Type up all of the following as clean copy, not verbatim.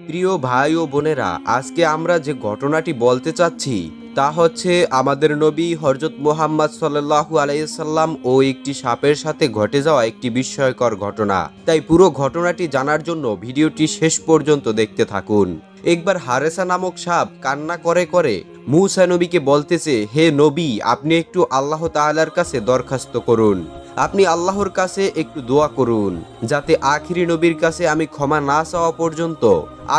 প্রিয় ভাই ও বোনেরা, আজকে আমরা যে ঘটনাটি বলতে চাচ্ছি তা হচ্ছে আমাদের নবী হযরত মুহাম্মদ সাল্লাল্লাহু আলাইহি সাল্লাম ও একটি সাপের সাথে ঘটে যাওয়া একটি বিস্ময়কর ঘটনা। তাই পুরো ঘটনাটি জানার জন্য ভিডিওটি শেষ পর্যন্ত দেখতে থাকুন। একবার হারেসা নামক সাপ কান্না করে করে মূসা নবীকে বলতেছে, হে নবী, আপনি একটু আল্লাহ তাআলার কাছে দরখাস্ত করুন, আপনি আল্লাহর কাছে একটু দোয়া করুন, যাতে আখিরি নবীর কাছে আমি ক্ষমা না চাওয়া পর্যন্ত,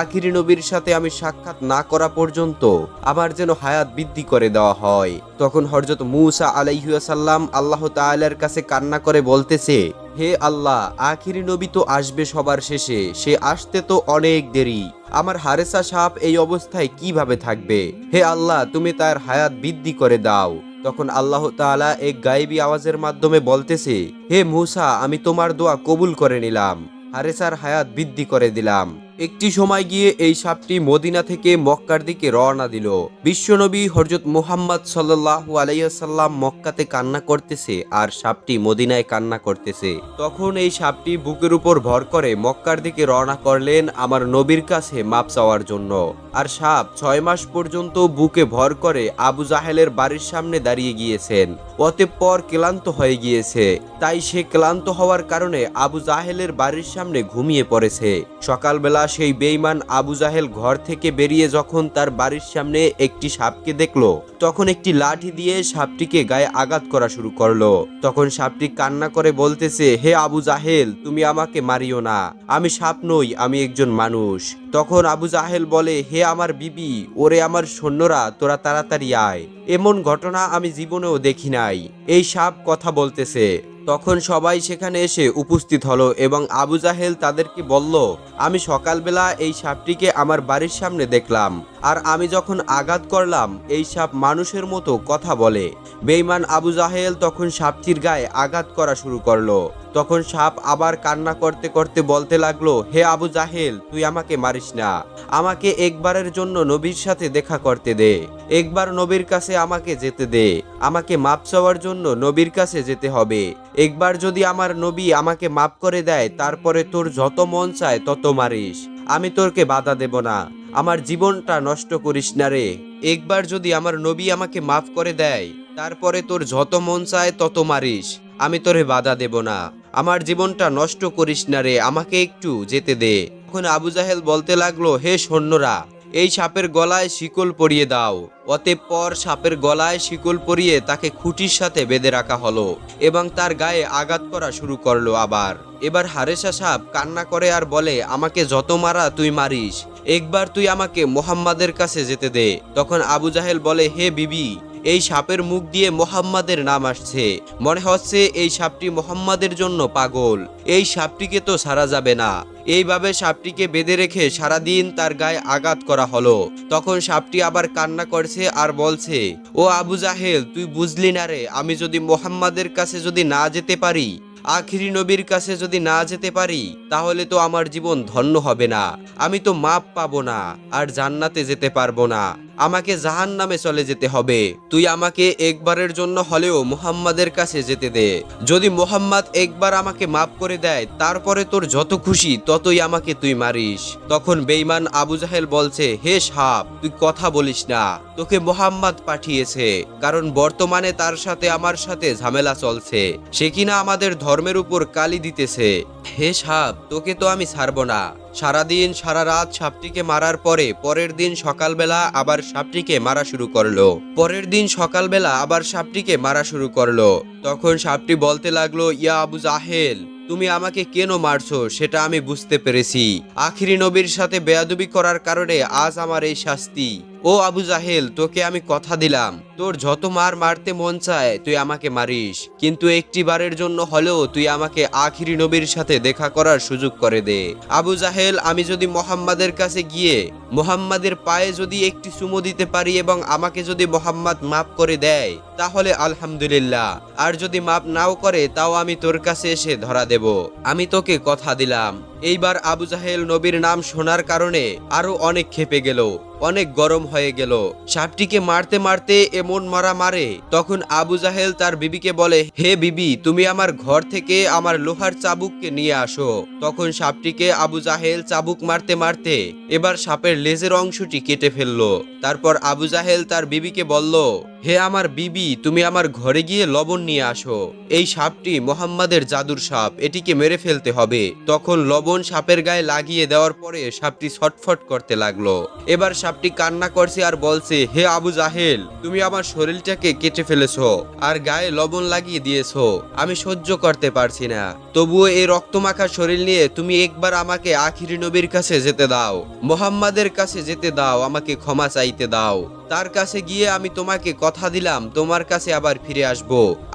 আখিরি নবীর সাথে আমি সাক্ষাৎ না করা পর্যন্ত আমার যেন হায়াত বৃদ্ধি করে দেওয়া হয়। তখন হযরত মূসা আলাইহিস সালাম আল্লাহ তাআলার কাছে কান্না করে বলতেছে, হে আল্লাহ, আখিরি নবী তো আসবে সবার শেষে, সে আসতে তো অনেক দেরি, আমার হারেসা সাপ এই অবস্থায় কিভাবে থাকবে? হে আল্লাহ, তুমি তার হায়াত বৃদ্ধি করে দাও। তখন আল্লাহ তাআলা এক গায়েবী আওয়াজের মাধ্যমে বলতেছে, হে মূসা, আমি তোমার দোয়া কবুল করে নিলাম, হারেসার হায়াত বৃদ্ধি করে দিলাম। একটি সময় গিয়ে এই সাপটি মদিনা থেকে মক্কার দিকে রওনা দিল। বিশ্বনবী হযরত মুহাম্মদ সাল্লাল্লাহু আলাইহি সাল্লাম মক্কাতে কান্না করতেছে আর সাপটি মদিনায় কান্না করতেছে। তখন এই সাপটি বুকের উপর ভর করে মক্কার দিকে রওনা করলেন আমার নবীর কাছে মাপ চাওয়ার জন্য। আর সাপ 6 মাস পর্যন্ত বুকে ভর করে আবু জাহেলের বাড়ির সামনে দাঁড়িয়ে গিয়েছেন। অতঃপর ক্লান্ত হয়ে গিয়েছে, তাই সে ক্লান্ত হওয়ার কারণে আবু জাহেলের বাড়ির সামনে ঘুমিয়ে পড়েছে। সকালবেলা সেই বেঈমান আবু জাহেল ঘর থেকে বেরিয়ে যখন তার বাড়ির সামনে একটি সাপকে দেখলো, তখন একটি লাঠি দিয়ে সাপটিকে গায়ে আঘাত করা শুরু করলো। তখন সাপটি কান্না করে বলতেছে, হে আবু জাহেল, তুমি আমাকে মারিও না, আমি সাপ নই, আমি একজন মানুষ। তখন আবু জাহেল বলে, হে আমার বিবি, ওরে আমার সৈন্যরা, তোরা তাড়াতাড়ি আয়, এমন ঘটনা আমি জীবনেও দেখি নাই। এই সাপ কথা বলতেছে। তখন সবাই সেখানে এসে উপস্থিত হলো এবং আবু জাহেল তাদেরকে বলল, আমি সকালবেলা এই সাপটিকে আমার বাড়ির সামনে দেখলাম, আর আমি যখন আঘাত করলাম এই সাপ মানুষের মতো কথা বলে। বেঈমান আবু জাহেল তখন সাপটির গায়ে আঘাত করা শুরু করলো। তখন সাপ আবার কান্না করতে করতে বলতে লাগলো, হে আবু জাহেল, তুই আমাকে মারিস না, আমাকে একবারের জন্য নবীর সাথে দেখা করতে দে, একবার নবীর কাছে আমাকে যেতে দে, আমাকে মাপ চাওয়ার জন্য নবীর কাছে যেতে হবে। একবার যদি আমার নবী আমাকে মাপ করে দেয়, তারপরে তোর যত মন চায় তত মারিস, আমি তোরকে বাধা দেব না, আমার জীবনটা নষ্ট করিস না রে। একবার যদি আমার নবী আমাকে মাফ করে দেয়, তারপরে তোর যত মন চায় তত মারিস, আমি তোরে বাধা দেব না, আমার জীবনটা নষ্ট করিস না রে, আমাকে একটু যেতে দে। তখন আবু জাহেল বলতে লাগলো, হে সৈন্যরা, এই সাপের গলায় শিকল পরিয়ে দাও। অতঃপর সাপের গলায় শিকল পরিয়ে তাকে খুঁটির সাথে বেঁধে রাখা হলো এবং তার গায়ে আঘাত করা শুরু করলো। আবার এবার হারেসা সাপ কান্না করে আর বলে, আমাকে যত মারা তুই মারিস, একবার তুই আমাকে মুহাম্মাদের কাছে যেতে দে। তখন আবু জাহেল বলে, হে বিবি, এই সাপের মুখ দিয়ে মুহাম্মাদের নাম আসছে, মনে হচ্ছে এই সাপটি মুহাম্মাদের জন্য পাগল, এই সাপটিকে তো ছাড়া যাবে না। এইভাবে সাপটিকে বেঁধে রেখে সারাদিন তার গায়ে আঘাত করা হলো। তখন সাপটি আবার কান্না করছে আর বলছে, ও আবু জাহেল, তুই বুঝলি না রে, আমি যদি মুহাম্মাদের কাছে যদি না যেতে পারি, আখিরি নবীর কাছে যদি না যেতে পারি, তাহলে তো আমার জীবন ধন্য হবে না, আমি তো মাপ পাবো না, আর জান্নাতে যেতে পারবো না, আমাকে জাহান্নামে চলে যেতে হবে। তুই আমাকে একবারের জন্য হলেও মুহাম্মাদের কাছে যেতে দে, যদি মুহাম্মদ একবার আমাকে মাফ করে দেয়, তারপরে তোর যত খুশি ততই আমাকে তুই মারিস। তখন বেঈমান আবু জাহেল বলছে, হে সাপ, তুই কথা বলিস না, তোকে মুহাম্মদ পাঠিয়েছে, কারণ বর্তমানে তার সাথে আমার সাথে ঝামেলা চলছে, সে কিনা আমাদের ধর্মের উপর কালি দিতেছে। হে সাপ, তোকে তো আমি ছাড়বো না। সারাদিন সারা রাত সাপটিকে মারার পরে পরের দিন সকালবেলা আবার সাপটিকে মারা শুরু করলো। তখন সাপটি বলতে লাগলো, ইয়া আবু জাহেল, তুমি আমাকে কেন মারছো সেটা আমি বুঝতে পেরেছি, আখিরি নবীর সাথে বেয়াদবি করার কারণে আজ আমার এই শাস্তি। ও আবু জাহেল, তোকে আমি কথা দিলাম, তোর যত মার মারতে মন চায় তুই আমাকে মারিস, কিন্তু একটি বারের জন্য হলেও তুই আমাকে আখিরি নবীর সাথে দেখা করার সুযোগ করে দে। আবু জাহেল, আমি যদি মুহাম্মাদের কাছে গিয়ে মুহাম্মাদের পায়ে যদি একটি চুমু দিতে পারি এবং আমাকে যদি মুহাম্মদ মাফ করে দেয়, তাহলে আলহামদুলিল্লাহ, আর যদি মাফ নাও করে তাও আমি তোর কাছে এসে ধরা দেব। আমি তোকে কথা দিলাম, এইবার আবু জাহেল নবীর নাম শোনার কারণে আরো অনেক ক্ষেপে গেল, অনেক গরম হয়ে গেল। সাপটিকে মারতে মারতে এমন মারা মারে, তখন আবু জাহেল তার বিবিকে বলে, হে বিবি, তুমি আমার ঘর থেকে আমার লোহার চাবুককে নিয়ে আসো। তখন সাপটিকে আবু জাহেল চাবুক মারতে মারতে এবার সাপের লেজের অংশটি কেটে ফেললো। তারপর আবু জাহেল তার বিবিকে বলল, হে আমার বিবি, তুমি আমার ঘরে গিয়ে লবণ নিয়ে আসো। এই সাপটি মোহাম্মদের জাদুর সাপ, এটিকে মেরে ফেলতে হবে। তখন লবণ সাপের গায়ে লাগিয়ে দেওয়ার পরে সাপটি ছটফট করতে লাগলো। এবার সাপটি কান্না করছে আর বলছে, হে আবু জাহেল, তুমি আমার শরীরটাকে কেটে ফেলেছো আর গায়ে লবণ লাগিয়ে দিয়েছো, আমি সহ্য করতে পারছি না। তবুও এই রক্তমাখা শরীর নিয়ে তুমি একবার আমাকে আখিরি নবীর কাছে যেতে দাও, মোহাম্মদের কাছে যেতে দাও, আমাকে ক্ষমা চাইতে দাও। তার কাছে গিয়ে আমি তোমাকে কথা দিলাম তোমার কাছে আবার ফিরে আসব।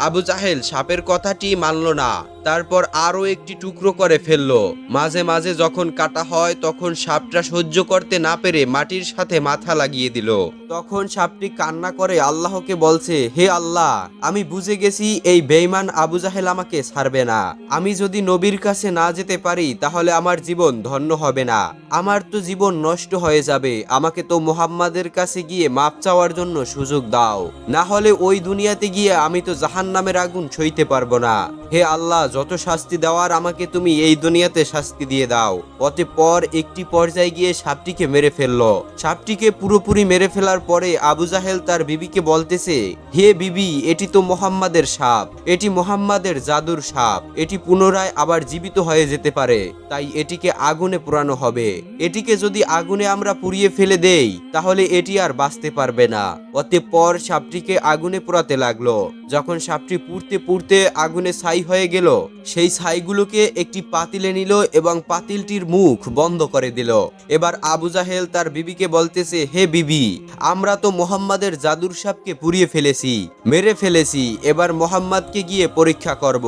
আবু জাহেল সাপের কথাটি মানল না। তারপর আরো একটি টুকরো করে ফেললো। মাঝে মাঝে যখন কাটা হয় তখন সাপটা সহ্য করতে না পেরে মাটির সাথে মাথা লাগিয়ে দিল। তখন সাপটি কান্না করে আল্লাহকে বলছে, হে আল্লাহ, আমি বুঝে গেছি এই বেঈমান আবু জাহেল আমাকে ছাড়বে না। আমি যদি নবীর কাছে না যেতে পারি তাহলে আমার জীবন ধন্য হবে না, আমার তো জীবন নষ্ট হয়ে যাবে। আমাকে তো মুহাম্মাদের কাছে গিয়ে মাপ চাওয়ার জন্য সুযোগ দাও, না হলে ওই দুনিয়াতে গিয়ে আমি তো জাহান্নামের আগুন সইতে পারবো না। হে আল্লাহ, যত শাস্তি দেওয়ার আমাকে তুমি এই দুনিয়াতে শাস্তি দিয়ে দাও। অতঃপর একটি পর্যায়ে গিয়ে সাপটিকে মেরে ফেললো। সাপটিকে পুরোপুরি মেরে ফেলার পরে আবু জাহেল তার বিবিকে বলতেছে, হে বিবি, এটি তো মুহাম্মাদের সাপ, এটি মুহাম্মাদের জাদুর সাপ, এটি পুনরায় আবার জীবিত হয়ে যেতে পারে, তাই এটিকে আগুনে পোড়ানো হবে। এটিকে যদি আগুনে আমরা পুড়িয়ে ফেলে দেই তাহলে এটি আর বাঁচতে পারবে না। অতঃপর সাপটিকে আগুনে পোড়াতে লাগলো। যখন সাপটি পুড়তে পুড়তে আগুনে ছাই হয়ে গেল, সেই ছাইগুলোকে একটি পাতিলে নিল এবং পাতিলটির মুখ বন্ধ করে দিল। এবার আবু জাহেল তার বিবিকে বলতেছে, হে বিবি, আমরা তো মোহাম্মদের জাদুর সাপকে পুড়িয়ে ফেলেছি, মেরে ফেলেছি। এবার মোহাম্মদকে গিয়ে পরীক্ষা করব,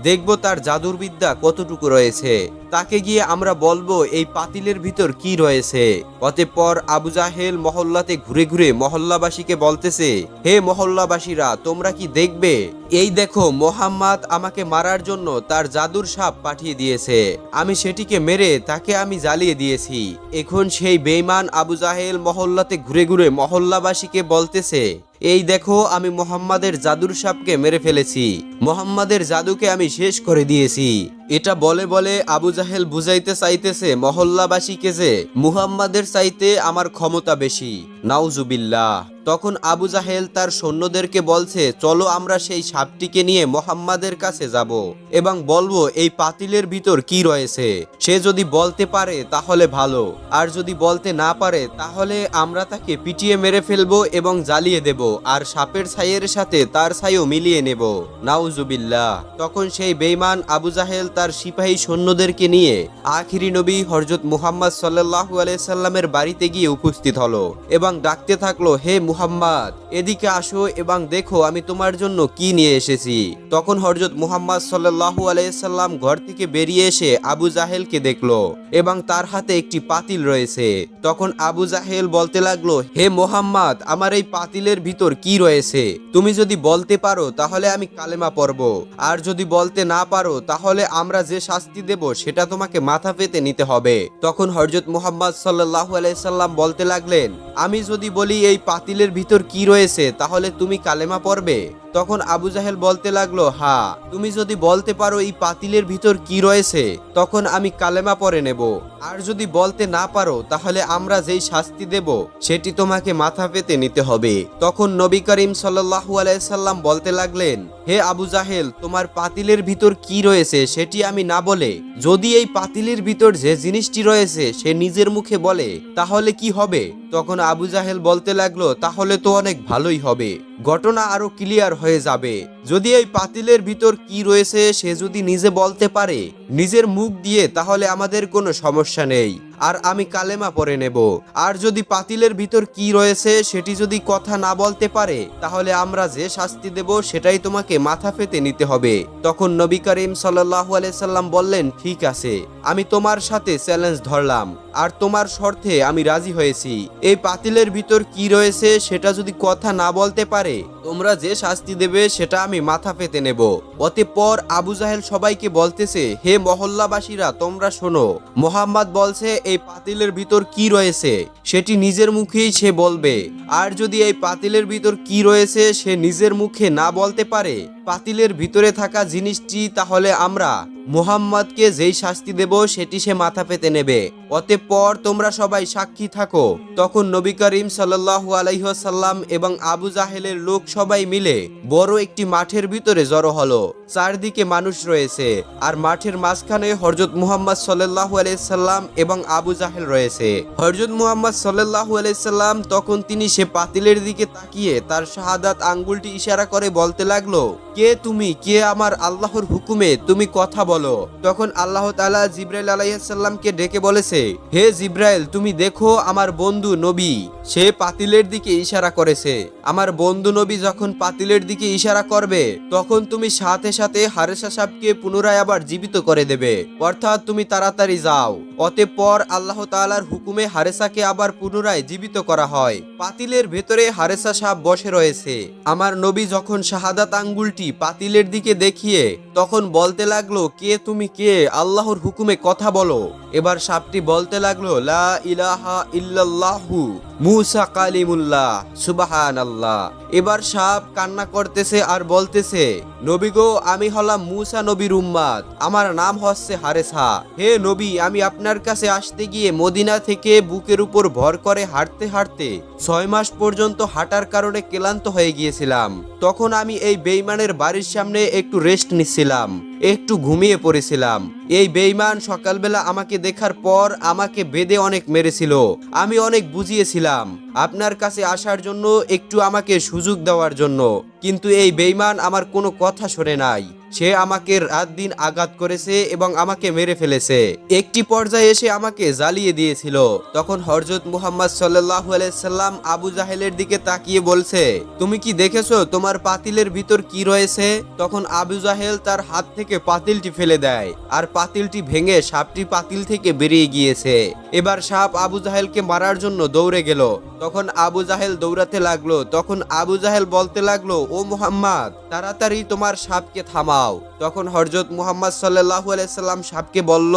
দেখব তার জাদুর বিদ্যা কতটুকু রয়েছে। তাকে গিয়ে আমরা বলবো এই পাতিলের ভিতর কি রয়েছে। অতঃপর আবু জাহেল মহল্লাতে ঘুরে ঘুরে মহল্লাবাসীকে বলতেছে, হে মহল্লাবাসীরা, তোমরা কি দেখবে? এই দেখো, মোহাম্মদ আমাকে মারার জন্য তার জাদুর সাপ পাঠিয়ে দিয়েছে, আমি সেটিকে মেরে তাকে আমি জ্বালিয়ে দিয়েছি। এখন সেই বেঈমান আবু জাহেল মহল্লাতে ঘুরে ঘুরে মহল্লাবাসীকে বলতেছে, এই দেখো, আমি মোহাম্মদের জাদুর সাপকে মেরে ফেলেছি, মোহাম্মদের জাদুকে আমি শেষ করে দিয়েছি। এটা বলে বলে আবু জাহেল বুঝাইতে চাইতেছে মহল্লাবাসীকে যে মুহাম্মাদের চাইতে আমার ক্ষমতা বেশি। নাউজুবিল্লাহ। তখন আবু জাহেল তার সৈন্যদেরকে বলছে, চলো আমরা সেই সাপটিকে নিয়ে মুহাম্মাদের কাছে যাব এবং বলবো এই পাতিলের ভিতর কি রয়েছে। সে যদি বলতে পারে তাহলে ভালো, আর যদি বলতে না পারে তাহলে আমরা তাকে পিটিয়ে মেরে ফেলবো এবং জ্বালিয়ে দেব, আর সাপের ছাইয়ের সাথে তার ছাইও মিলিয়ে নেব। নাউজুবিল্লাহ। তখন সেই বেঈমান আবু জাহেল তার সিপাহী সৈন্যদেরকে নিয়ে আখিরি নবী হযরত মুহাম্মদ সাল্লাল্লাহু আলাইহি সাল্লামের বাড়িতে গিয়ে উপস্থিত হলো এবং ডাকতে থাকলো, হে মুহাম্মদ, এদিকে আসো এবং দেখো আমি তোমার জন্য কি নিয়ে এসেছি। তখন হযরত মুহাম্মদ সাল্লাল্লাহু আলাইহি সাল্লাম ঘর থেকে বেরিয়ে এসে আবু জাহেলকে দেখলো এবং তার হাতে একটি পাতিল রয়েছে। তখন আবু জাহেল বলতে লাগলো, হে মুহাম্মদ, আমার এই পাতিলের ভিতর কি রয়েছে? তুমি যদি বলতে পারো তাহলে আমি কালেমা পড়ব, আর যদি বলতে না পারো তাহলে আমরা যে শাস্তি দেব সেটা তোমাকে মাথা পেতে নিতে হবে। তখন হযরত মুহাম্মদ সাল্লাল্লাহু আলাইহি সাল্লাম বলতে লাগলেন, আমি যদি বলি এই পাতিলের ভিতর কি রয়েছে তাহলে তুমি কালেমা পড়বে? তখন আবু জাহেল বলতে লাগলো, হ্যাঁ, তুমি যদি বলতে পারো এই পাতিলের ভিতর কি রয়েছে তখন আমি কালেমা পড়ে নেব, আর যদি বলতে না পারো তাহলে আমরা যেই শাস্তি দেব সেটি তোমাকে মাথা পেতে নিতে হবে। তখন নবী করিম সাল্লাল্লাহু আলাইহি সাল্লাম বলতে লাগলেন, হে আবু জাহেল, তোমার পাতিলের ভিতর কি রয়েছে সেটি আমি না বলে যদি এই পাতিলের ভিতর যে জিনিসটি রয়েছে সে নিজের মুখে বলে তাহলে কি হবে? তখন আবু জাহেল বলতে লাগলো, তাহলে তো অনেক ভালোই হবে, ঘটনা আরো ক্লিয়ার হয়ে যাবে। যদি এই পাতিলের ভিতর কি রয়েছে সে যদি নিজে বলতে পারে নিজের মুখ দিয়ে তাহলে আমাদের কোনো সমস্যা নেই, আর আমি কালেমা পড়ে নেব। আর যদি পাতিলের ভিতর কি রয়েছে সেটি যদি কথা না বলতে পারে, তাহলে আমরা যে শাস্তি দেব সেটাই তোমাকে মাথা পেতে নিতে হবে। তখন নবী করিম সাল্লাল্লাহু আলাইহি সাল্লাম বললেন, ঠিক আছে, আমি তোমার সাথে চ্যালেঞ্জ ধরলাম আর তোমার শর্তে আমি রাজি হয়েছি। এই পাতিলের ভিতর কি রয়েছে সেটা যদি কথা না বলতে পারে, তোমরা যে শাস্তি দেবে সেটা আমি মাথা পেতে নেব। অতঃপর আবু জাহেল সবাইকে বলতেছে, হে মহল্লাবাসীরা, তোমরা শোনো, মোহাম্মদ বলছে এই পাতিলের ভিতর কি রয়েছে সেটি নিজের মুখেই সে বলবে। আর যদি এই পাতিলের ভিতর কি রয়েছে সে নিজের মুখে না বলতে পারে, পাতিলের ভিতরে থাকা জিনিসটি, তাহলে আমরা মুহাম্মদকে যেই শাস্তি দেব সেটি সে মাথা পেতে নেবে। অতঃপর তোমরা সবাই সাক্ষী থাকো। তখন নবী করিম সাল্লাল্লাহু আলাইহি ওয়াসাল্লাম এবং আবু জাহেলের লোক সবাই মিলে বড় একটি মাঠের ভিতরে জড়ো হলো। চারদিকে মানুষ রয়েছে আর মাঠের মাঝখানে হযরত মুহাম্মদ সাল্লাল্লাহু আলাইহি সাল্লাম এবং আবু জাহেল রয়েছে। হযরত মুহাম্মদ সাল্লাল্লাহু আলাইহি সাল্লাম তখন তিনি সে পাতিলের দিকে তাকিয়ে তার শাহাদাত আঙ্গুলটি ইশারা করে বলতে লাগলো, কে তুমি, কে আমার আল্লাহর হুকুমে তুমি কথা বলো। তখন আল্লাহ তাআলা জিবরাইল আলাইহিস সালামকে ডেকে বলেছে, হে জিবরাইল, তুমি দেখো আমার বন্ধু নবী সে পাতিলের দিকে ইশারা করেছে। আমার বন্ধু নবী যখন পাতিলের দিকে ইশারা করবে তখন তুমি সাথে সাথে হারেসা সাহেবকে পুনরায় আবার জীবিত করে দেবে, অর্থাৎ তুমি তাড়াতাড়ি যাও। অতঃপর আল্লাহ তাআলার হুকুমে হারেসাকে আবার পুনরায় জীবিত করা হয়। পাতিলের ভেতরে হারেসা সাহেব বসে রয়েছে। আমার নবী যখন শাহাদাত আঙ্গুলটি পাতিলের দিকে দেখিয়ে তখন বলতে লাগলো, কে তুমি, কে আল্লাহর হুকুমে কথা বলো। এবার সাপটি বলতে লাগলো, লা ইলাহা ইল্লাল্লাহু মুসা কালিমুল্লাহ সুবহানাল্লাহ। এবার সাপ কান্না করতেছে আর বলতেছে, নবী গো, আমি হলাম মুসা নবীর উম্মত, আমার নাম হচ্ছে হারেসা। হে নবী, আমি আপনার কাছে আসতে গিয়ে মদিনা থেকে বুকের উপর ভর করে হাঁটতে হাঁটতে 6 মাস পর্যন্ত হাঁটার কারণে ক্লান্ত হয়ে গিয়েছিলাম। তখন আমি এই বেঈমানের বাড়ির সামনে একটু রেস্ট নিচ্ছিলাম, একটু ঘুমিয়ে পড়েছিলাম। এই বেঈমান সকালবেলা আমাকে দেখার পর আমাকে বেঁধে অনেক মেরেছিল। আমি অনেক বুঝিয়েছিলাম আপনার কাছে আসার জন্য, একটু আমাকে সুযোগ দেওয়ার জন্য, কিন্তু এই বেঈমান আমার কোনো কথা শোনে নাই। সে আমাকে রাত দিন আঘাত করেছে এবং আমাকে মেরে ফেলেছে। একটি পর্যায়ে এসে আমাকে জ্বালিয়ে দিয়েছিল। তখন হযরত মুহাম্মদ সাল্লাল্লাহু আলাইহি সাল্লাম আবু জাহেলের দিকে তাকিয়ে বলছে, তুমি কি দেখেছো তোমার পাতিলের ভিতর কি রয়েছে? তখন আবু জাহেল তার হাত থেকে পাতিলটি ফেলে দেয় আর পাতিলটি ভেঙে সাপটি পাতিল থেকে বেরিয়ে গিয়েছে। এবার সাপ আবু জাহেলকে মারার জন্য দৌড়ে গেল। তখন আবু জাহেল দৌড়াতে লাগলো। তখন আবু জাহেল বলতে লাগলো, ও মুহাম্মদ, তাড়াতাড়ি তোমার সাপকে থামাও। তখন হযরত মুহাম্মদ সাল্লাল্লাহু আলাইহি সাল্লাম সাপকে বলল,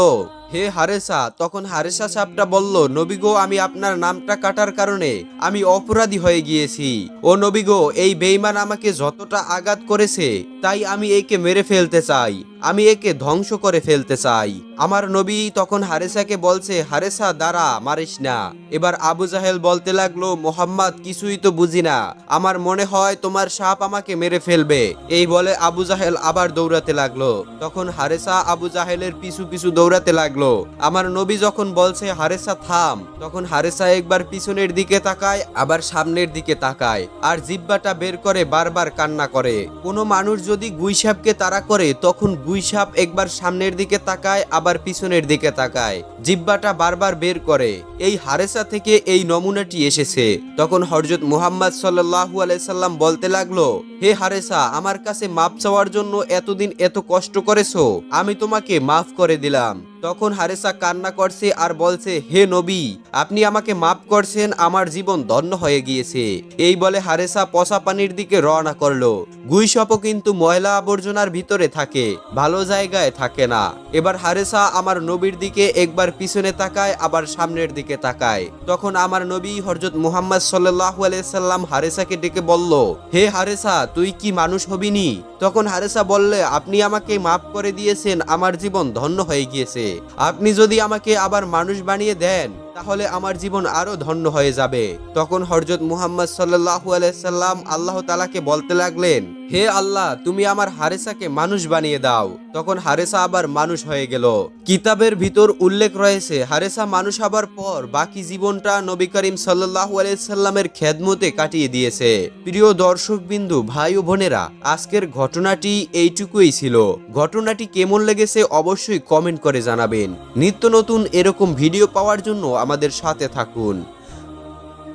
হে হারেসা। তখন হারেসা সাপটা বলল, নবী গো, আমি আপনার নামটা কাটার কারণে আমি অপরাধী হয়ে গিয়েছি। ও নবী গো, এই বেঈমান আমাকে যতটা আঘাত করেছে তাই আমি একে মেরে ফেলতে চাই, আমি একে ধ্বংস করে ফেলতে চাই। আমার নবী তখন হারেসাকে বলছে, হারেসা দাঁড়া, মারিস না। এবার আবু জাহেল বলতে লাগলো, মোহাম্মদ, কিছুই তো বুঝি না, আমার মনে হয় তোমার সাপ আমাকে মেরে ফেলবে। এই বলে আবু জাহেল আবার দৌড়াতে লাগলো। তখন হারেসা আবু জাহেলের পিছু পিছু দৌড়াতে লাগলো। আমার নবী যখন বলছে হারেসা থাম, তখন হারেসা একবার পিছনের দিকে তাকায়, আবার সামনের দিকে তাকায় আর জিহ্বাটা বের করে বারবার কান্না করে। কোনো মানুষ যদি গুইসাপকে তাড়া করে তখন গুইসাপ একবার সামনের দিকে তাকায়, আবার পিছনের দিকে তাকায়, জিহ্বাটা বারবার বের করে। এই হারেসা থেকে এই নমুনাটি এসেছে। তখন হযরত মুহাম্মদ সাল্লাল্লাহু আলাইহি সাল্লাম বলতে লাগলো, হে হারেসা, আমার কাছে মাপ চাওয়ার জন্য এতদিন এত কষ্ট করেছো, আমি তোমাকে মাফ করে দিলাম। তখন হারেসা কান্না করছে আর বলছে, হে নবী, আপনি আমাকে মাফ করছেন, আমার জীবন ধন্য হয়ে গিয়েছে। এই বলে হারেসা পচা পানির দিকে রওনা করলো। গুইসাপও কিন্তু ময়লা আবর্জনার ভিতরে থাকে, ভালো জায়গায় থাকে না। এবার হারেসা আমার নবীর দিকে একবার পিছনে তাকায়, আবার সামনের দিকে তাকায়। তখন আমার নবী হযরত মুহাম্মদ সাল্লাল্লাহু আলাইহি সাল্লাম হারেসাকে ডেকে বলল, হে হারেসা, তুই কি মানুষ হবিনি? তখন হারেসা বললে, আপনি আমাকে মাফ করে দিয়েছেন, আমার জীবন ধন্য হয়ে গিয়েছে। আপনি যদি আমাকে আবার মানুষ বানিয়ে দেন তাহলে আমার জীবন আরো ধন্য হয়ে যাবে। তখন হযরত মুহাম্মদ সাল্লাল্লাহু আলাইহি সাল্লাম আল্লাহ তাআলাকে বলতে লাগলেন, হে আল্লাহ, তুমি আমার হারেসাকে মানুষ বানিয়ে দাও। তখন হারেসা আবার মানুষ হয়ে গেল। কিতাবের ভিতর উল্লেখ রয়েছে হারেসা মানুষ হবার পর বাকি জীবনটা নবী করিম সাল্লাল্লাহু আলাইহি সাল্লামের খেদমতে কাটিয়ে দিয়েছে। প্রিয় দর্শকবিন্দু, ভাই ও বোনেরা, আজকের ঘটনাটি এইটুকুই ছিল। ঘটনাটি কেমন লেগেছে অবশ্যই কমেন্ট করে জানাবেন। নিত্য নতুন এরকম ভিডিও পাওয়ার জন্য আমাদের সাথে থাকুন।